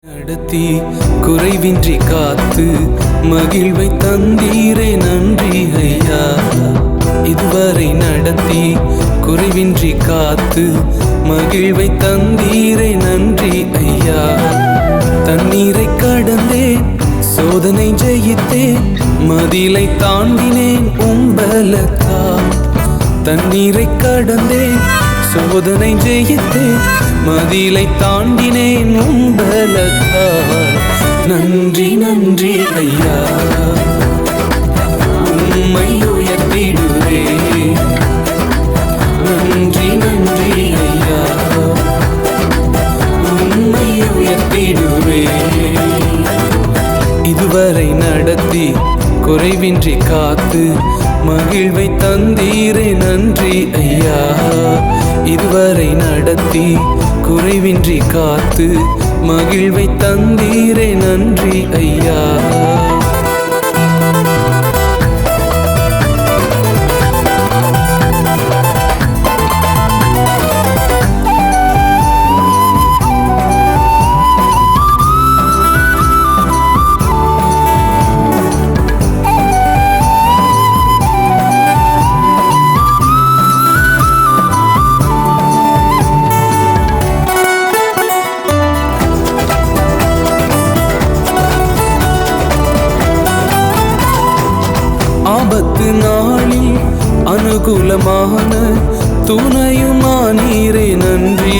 நடத்தி குறைவின்றி காத்து மகிழ்வை தந்தீரே நன்றி ஐயா. இதுவரை நடத்தி குறைவின்றி காத்து மகிழ்வை தந்தீரே நன்றி ஐயா. தண்ணீரை கடந்தேன், சோதனை ஜெயித்தேன், மதிலை தாண்டினேன் உம்பலத்தால். தண்ணீரை கடந்தேன், சோதனை ஜெயித்தேன், மதிலை தாண்டினேன் உம்பலத்தால். நன்றி நன்றி ஐயா, உம்மை உயர்த்திடுவே. நன்றி நன்றி ஐயா, உம்மை உயர்த்திடுவே. இதுவரை நடத்தி குறைவின்றி காத்து மகிழ்வை தந்தீரே நன்றி ஐயா. இதுவரை நடத்தி குறைவின்றி காத்து மகிழ்வை தந்தீரே நன்றி ஐயா. ஆபத்து நாளில் அனுகூலமான துணையுமானீரே நன்றி